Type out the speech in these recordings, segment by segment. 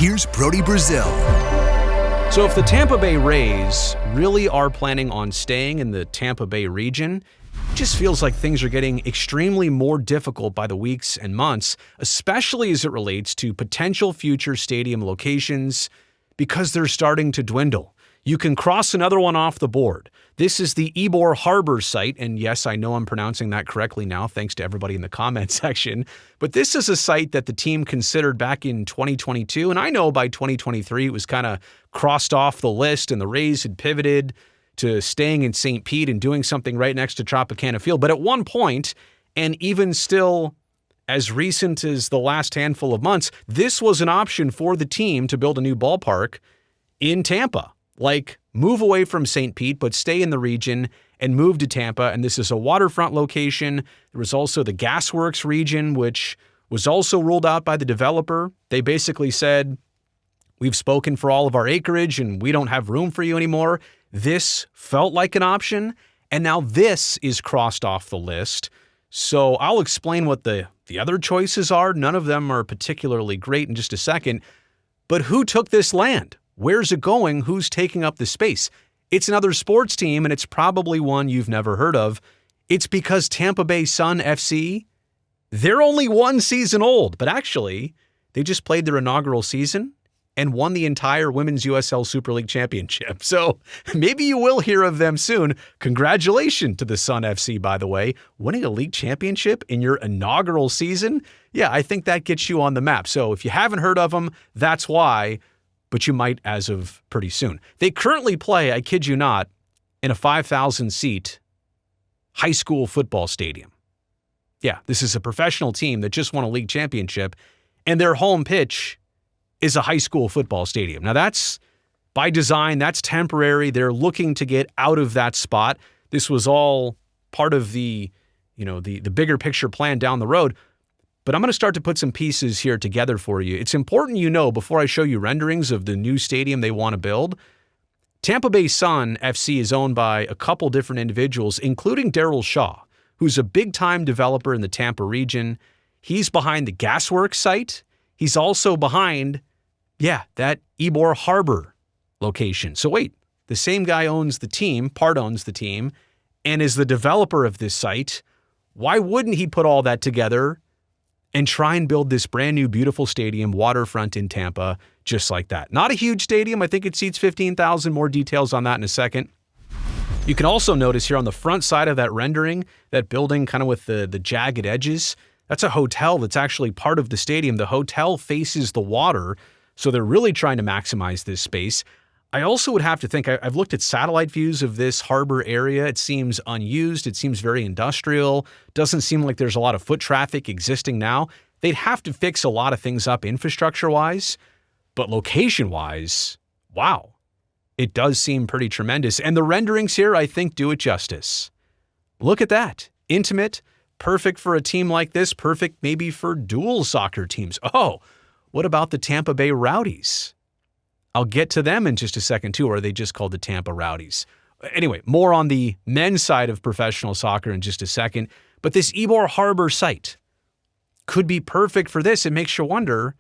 here's Brody Brazil. So if the Tampa Bay Rays really are planning on staying in the Tampa Bay region, it just feels like things are getting extremely more difficult by the weeks and months, especially as it relates to potential future stadium locations, because they're starting to dwindle. You can cross another one off the board. This is the Ybor Harbor site, and yes, I know I'm pronouncing that correctly now, thanks to everybody in the comment section, but this is a site that the team considered back in 2022, and I know by 2023 it was kind of crossed off the list, and the Rays had pivoted to staying in St. Pete and doing something right next to Tropicana Field. But at one point, and even still as recent as the last handful of months, this was an option for the team to build a new ballpark in Tampa. Like, move away from St. Pete, but stay in the region and move to Tampa. And this is a waterfront location. There was also the Gasworx region, which was also ruled out by the developer. They basically said, we've spoken for all of our acreage and we don't have room for you anymore. This felt like an option, and now this is crossed off the list. So I'll explain what the other choices are. None of them are particularly great in just a second. But who took this land? Where's it going? Who's taking up the space? It's another sports team, and it's probably one you've never heard of. It's because Tampa Bay Sun FC, they're only one season old, but actually, they just played their inaugural season and won the entire Women's USL Super League Championship. So maybe you will hear of them soon. Congratulations to the Sun FC, by the way. Winning a league championship in your inaugural season? Yeah, I think that gets you on the map. So if you haven't heard of them, that's why. But you might as of pretty soon. They currently play, I kid you not, in a 5,000-seat high school football stadium. Yeah, this is a professional team that just won a league championship, and their home pitch is a high school football stadium. Now that's by design, that's temporary. They're looking to get out of that spot. This was all part of the bigger picture plan down the road. But I'm going to start to put some pieces here together for you. It's important you know, before I show you renderings of the new stadium they want to build, Tampa Bay Sun FC is owned by a couple different individuals, including Darryl Shaw, who's a big-time developer in the Tampa region. He's behind the Gasworx site. He's also behind, that Ybor Harbor location. So wait, the same guy owns the team, part owns the team, and is the developer of this site. Why wouldn't he put all that together and try and build this brand new, beautiful stadium, waterfront in Tampa, just like that? Not a huge stadium. I think it seats 15,000. More details on that in a second. You can also notice here on the front side of that rendering, that building kind of with the jagged edges, that's a hotel that's actually part of the stadium. The hotel faces the water, so they're really trying to maximize this space. I also would have to think, I've looked at satellite views of this harbor area. It seems unused. It seems very industrial. Doesn't seem like there's a lot of foot traffic existing now. They'd have to fix a lot of things up infrastructure-wise, but location-wise, wow, it does seem pretty tremendous. And the renderings here, I think, do it justice. Look at that. Intimate, perfect for a team like this, perfect maybe for dual soccer teams. Oh, what about the Tampa Bay Rowdies? I'll get to them in just a second, too, or are they just called the Tampa Rowdies? Anyway, more on the men's side of professional soccer in just a second. But this Ybor Harbor site could be perfect for this. It makes you wonder,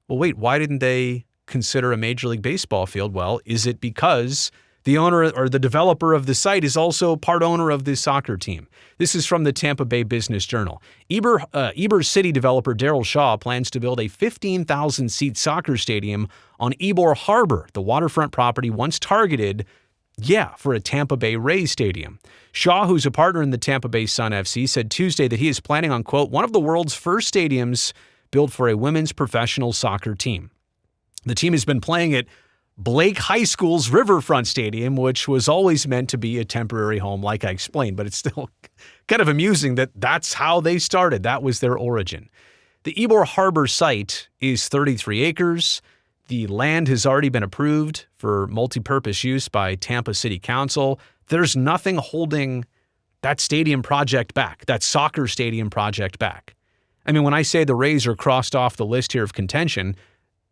well, wait, why didn't they consider a Major League Baseball field? Well, is it because the owner or the developer of the site is also part owner of this soccer team? This is from the Tampa Bay Business Journal. Ybor City developer Darryl Shaw plans to build a 15,000-seat soccer stadium on Ybor Harbor, the waterfront property once targeted, for a Tampa Bay Rays stadium. Shaw, who's a partner in the Tampa Bay Sun FC, said Tuesday that he is planning on, quote, one of the world's first stadiums built for a women's professional soccer team. The team has been playing at Blake High School's Riverfront Stadium, which was always meant to be a temporary home, like I explained, but it's still kind of amusing that that's how they started. That was their origin. The Ybor Harbor site is 33 acres. The land has already been approved for multi-purpose use by Tampa City Council. There's nothing holding that stadium project back, that soccer stadium project back. I mean, when I say the Rays are crossed off the list here of contention,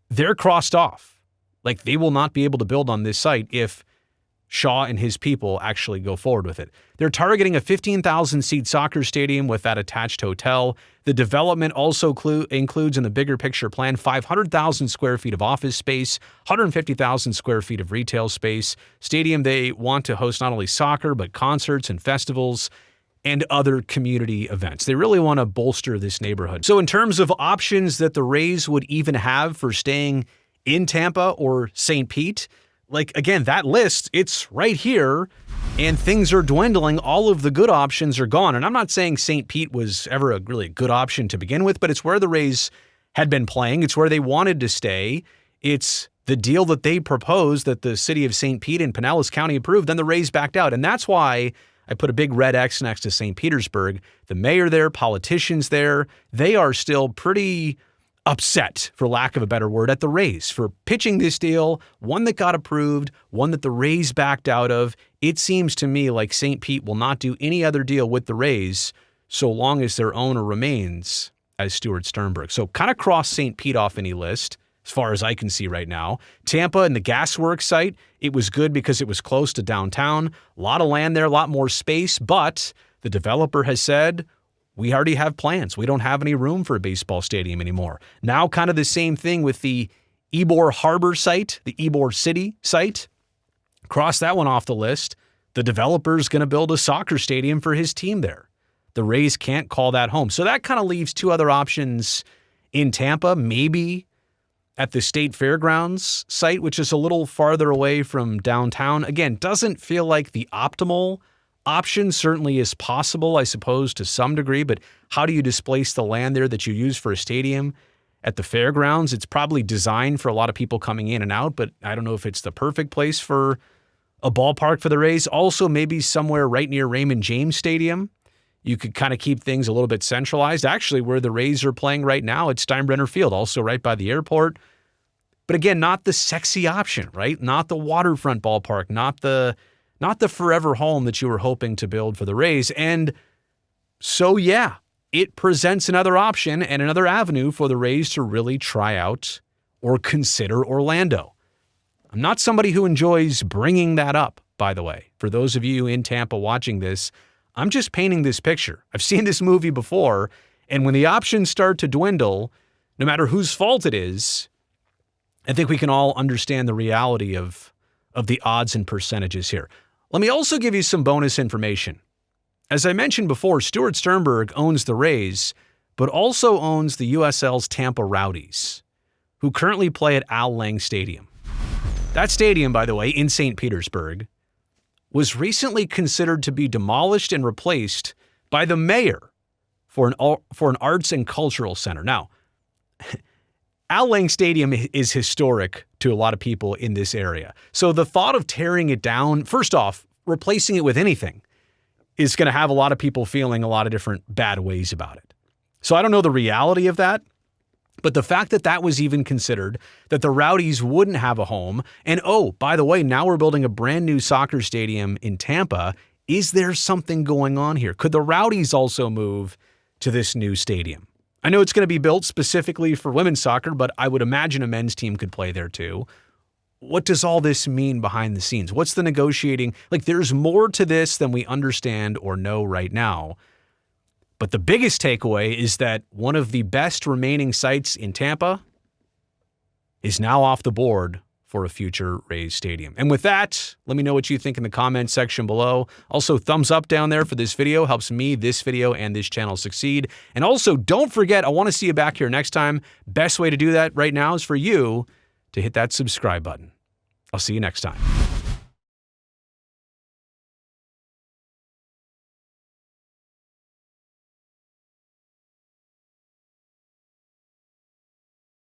they're crossed off. Like, they will not be able to build on this site if Shaw and his people actually go forward with it. They're targeting a 15,000-seat soccer stadium with that attached hotel. The development also includes in the bigger picture plan 500,000 square feet of office space, 150,000 square feet of retail space. Stadium they want to host not only soccer, but concerts and festivals and other community events. They really want to bolster this neighborhood. So in terms of options that the Rays would even have for staying in Tampa or St. Pete, again, that list, it's right here, and things are dwindling. All of the good options are gone. And I'm not saying St. Pete was ever a really good option to begin with, but it's where the Rays had been playing. It's where they wanted to stay. It's the deal that they proposed that the city of St. Pete and Pinellas County approved, then the Rays backed out. And that's why I put a big red X next to St. Petersburg. The mayor there, politicians there, they are still pretty upset, for lack of a better word, at the Rays for pitching this deal, one that got approved, one that the Rays backed out of. It seems to me like St. Pete will not do any other deal with the Rays so long as their owner remains as Stuart Sternberg. So kind of cross St. Pete off any list, as far as I can see right now. Tampa and the Gasworx site, it was good because it was close to downtown. A lot of land there, a lot more space, but the developer has said, we already have plans. We don't have any room for a baseball stadium anymore. Now kind of the same thing with the Ybor Harbor site, the Ybor City site. Cross that one off the list. The developer's going to build a soccer stadium for his team there. The Rays can't call that home. So that kind of leaves two other options in Tampa, maybe at the State Fairgrounds site, which is a little farther away from downtown. Again, doesn't feel like the optimal option. Certainly is possible, I suppose, to some degree, but how do you displace the land there that you use for a stadium at the fairgrounds? It's probably designed for a lot of people coming in and out, but I don't know if it's the perfect place for a ballpark for the Rays. Also, maybe somewhere right near Raymond James Stadium. You could kind of keep things a little bit centralized. Actually, where the Rays are playing right now, it's Steinbrenner Field, also right by the airport. But again, not the sexy option, right? Not the waterfront ballpark, not the forever home that you were hoping to build for the Rays. And so, yeah, it presents another option and another avenue for the Rays to really try out or consider Orlando. I'm not somebody who enjoys bringing that up, by the way. For those of you in Tampa watching this, I'm just painting this picture. I've seen this movie before, and when the options start to dwindle, no matter whose fault it is, I think we can all understand the reality of the odds and percentages here. Let me also give you some bonus information. As I mentioned before, Stuart Sternberg owns the Rays, but also owns the USL's Tampa Rowdies, who currently play at Al Lang Stadium. That stadium, by the way, in St. Petersburg, was recently considered to be demolished and replaced by the mayor for an arts and cultural center. Now, Al Lang Stadium is historic to a lot of people in this area. So the thought of tearing it down, first off, replacing it with anything, is going to have a lot of people feeling a lot of different bad ways about it. So I don't know the reality of that, but the fact that that was even considered, that the Rowdies wouldn't have a home, and oh, by the way, now we're building a brand new soccer stadium in Tampa. Is there something going on here? Could the Rowdies also move to this new stadium? I know it's going to be built specifically for women's soccer, but I would imagine a men's team could play there too. What does all this mean behind the scenes? What's the negotiating? There's more to this than we understand or know right now. But the biggest takeaway is that one of the best remaining sites in Tampa is now off the board for a future Rays stadium. And with that, let me know what you think in the comments section below. Also, thumbs up down there for this video helps me, this video, and this channel succeed. And also, don't forget, I want to see you back here next time. Best way to do that right now is for you to hit that subscribe button. I'll see you next time.